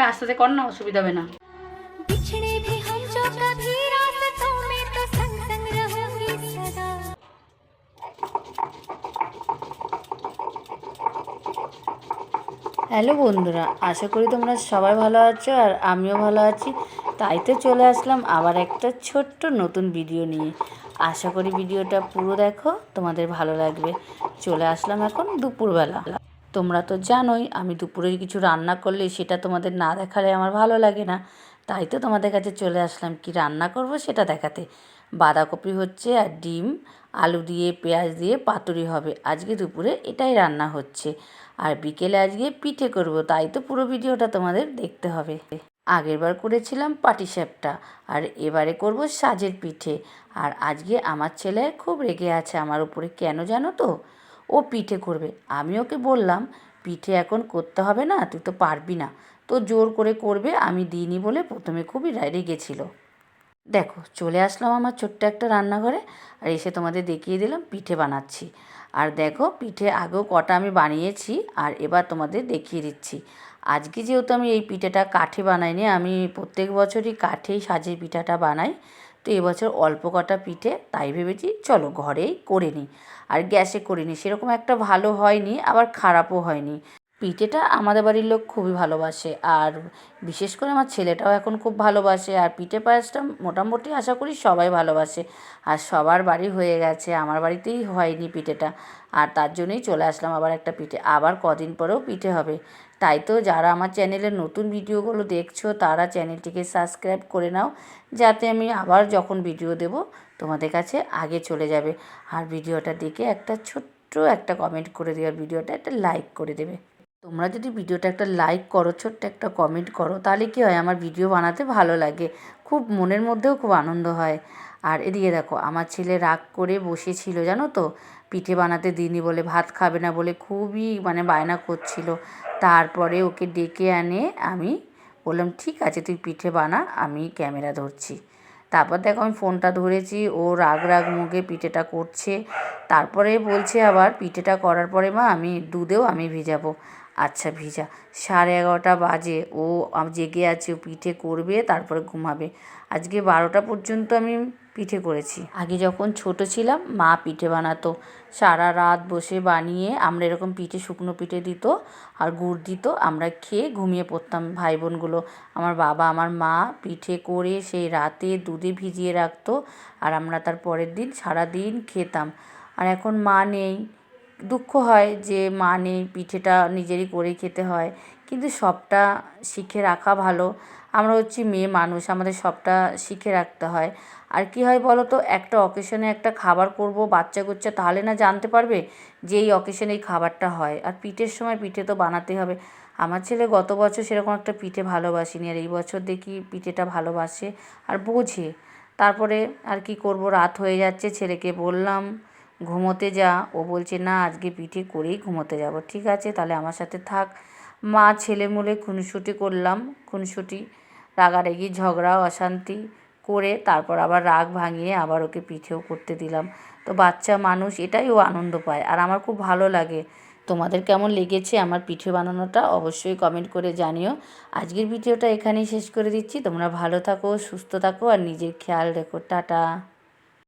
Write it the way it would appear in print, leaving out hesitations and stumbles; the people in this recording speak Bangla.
আস্তে আস্তে কর না, অসুবিধা হবে না। হ্যালো বন্ধুরা, আশা করি তোমরা সবাই ভালো আছো আর আমিও ভালো আছি। তাই তো চলে আসলাম আবার একটা ছোট্ট নতুন ভিডিও নিয়ে। আশা করি ভিডিওটা পুরো দেখো, তোমাদের ভালো লাগবে। চলে আসলাম এখন দুপুরবেলা। তোমরা তো জানোই আমি দুপুরে কিছু রান্না করলে সেটা তোমাদের না দেখালে আমার ভালো লাগে না। তাই তো তোমাদের কাছে চলে আসলাম কি রান্না করব সেটা দেখাতে। বাঁধাকপি হচ্ছে আর ডিম, আলু দিয়ে পেঁয়াজ দিয়ে পাতুরি হবে আজকে দুপুরে, এটাই রান্না হচ্ছে। আর বিকেলে আজকে পিঠে করব, তাই তো পুরো ভিডিওটা তোমাদের দেখতে হবে। আগেরবার করেছিলাম পাটিসাপটা আর এবারে করব সাজের পিঠে। আর আজকে আমার ছেলে খুব রেগে আছে আমার উপরে, কেন জানো তো? ও পিঠে করবে, আমি ওকে বললাম পিঠে এখন করতে হবে না, তুই তো পারবি না, তো জোর করে করবে, আমি দিইনি বলে প্রথমে খুবই রেগেছিল। দেখো চলে আসলাম আমার ছোট্ট একটা রান্নাঘরে আর এসে তোমাদের দেখিয়ে দিলাম পিঠে বানাচ্ছি। আর দেখো পিঠে আগেও কটা আমি বানিয়েছি আর এবার তোমাদের দেখিয়ে দিচ্ছি। আজকে যেহেতু আমি এই পিঠেটা কাঠে বানাইনি, আমি প্রত্যেক বছরই কাঠেই সাজের পিঠাটা বানাই, তো এবছর অল্প কটা পিঠে, তাই ভেবেছি চলো ঘরেই করে নিই। আর গ্যাসে করিনি, সেরকম একটা ভালো হয়নি আবার খারাপও হয়নি। পিঠেটা আমাদের বাড়ির লোক খুবই ভালোবাসে আর বিশেষ করে আমার ছেলেটাও এখন খুব ভালোবাসে। আর পিঠে পায়েসটা মোটামুটি আশা করি সবাই ভালোবাসে। আর সবার বাড়ি হয়ে গেছে, আমার বাড়িতেই হয়নি পিঠেটা, আর তার জন্যই চলে আসলাম আবার একটা পিঠে, আবার কদিন পরেও পিঠে হবে। তাই তো যারা আমার চ্যানেলের নতুন ভিডিওগুলো দেখছো তারা চ্যানেলটিকে সাবস্ক্রাইব করে নাও, যাতে আমি আবার যখন ভিডিও দেব তোমাদের কাছে আগে চলে যাবে। আর ভিডিওটা দেখে একটা ছোট্ট একটা কমেন্ট করে দেবে, আর ভিডিওটা একটা লাইক করে দেবে। তোমরা যদি ভিডিওটা একটা লাইক করো, ছোট্ট একটা কমেন্ট করো, তাহলে কী হয় আমার ভিডিও বানাতে ভালো লাগে, খুব মনের মধ্যেও খুব আনন্দ হয়। আর এদিকে দেখো আমার ছেলে রাগ করে বসেছিল জানো তো, পিঠে বানাতে দিইনি বলে, ভাত খাবে না বলে খুবই বায়না করছিল। তারপরে ওকে ডেকে আনে আমি বললাম ঠিক আছে তুই পিঠে বানা, আমি ক্যামেরা ধরছি। তারপর দেখো আমি ফোনটা ধরেছি, ও রাগ রাগ মুখে পিঠেটা করছে। তারপরে বলছে আবার পিঠেটা করার পরে মা আমি দুধেও আমি ভিজাবো। আচ্ছা ভিজা। 11:30 বাজে, ও জেগে আছে, ও পিঠে করবে তারপরে ঘুমাবে। আজকে 12টা পর্যন্ত আমি পিঠে করেছি। আগে যখন ছোট ছিলাম মা পিঠে বানাতো, সারা রাত বসে বানিয়ে আমরা এরকম পিঠে, শুকনো পিঠে দিত আর গুড় দিত, আমরা খেয়ে ঘুমিয়ে পড়তাম ভাই বোনগুলো। আমার বাবা আমার মা পিঠে করে সেই রাতে দুধে ভিজিয়ে রাখতো আর আমরা তার পরের দিন সারাদিন খেতাম। আর এখন মা নেই, দুঃখ হয় যে মা নেই, পিঠেটা নিজেরই করে খেতে হয়, কিন্তু সবটা শিখে রাখা ভালো। আমরা হচ্ছি মেয়ে মানুষ, আমাদের সবটা শিখে রাখতে হয়। আর কি হয় বলো তো, একটা অকেশনে একটা খাবার করব বাচ্চা কুচ্চা, তাহলে না জানতে পারবে যে এই অকেশনে এই খাবারটা হয়, আর পিঠের সময় পিঠে তো বানাতেই হবে। আমার ছেলে গত বছর সেরকম একটা পিঠে ভালোবাসেনি, আর এই বছর দেখি পিঠেটা ভালোবাসে আর বোঝে। তারপরে আর কি করব, রাত হয়ে যাচ্ছে, ছেলেকে বললাম ঘুমোতে যা, ও বলছে না আজকে পিঠে করেই ঘুমোতে যাব। ঠিক আছে তাহলে আমার সাথে থাক। মা ছেলে মিলে খুনসুটি করলাম, খুনসুটি, রাগারাগি, ঝগড়া, অশান্তি করে তারপর আবার রাগ ভাঙিয়ে আবার ওকে পিঠেও করতে দিলাম। তো বাচ্চা মানুষ, এটাই ও আনন্দ পায় আর আমার খুব ভালো লাগে। তোমাদের কেমন লেগেছে আমার পিঠে বানানোটা অবশ্যই কমেন্ট করে জানিও। আজকের ভিডিওটা এখানেই শেষ করে দিচ্ছি। তোমরা ভালো থাকো, সুস্থ থাকো আর নিজের খেয়াল রেখো। টাটা।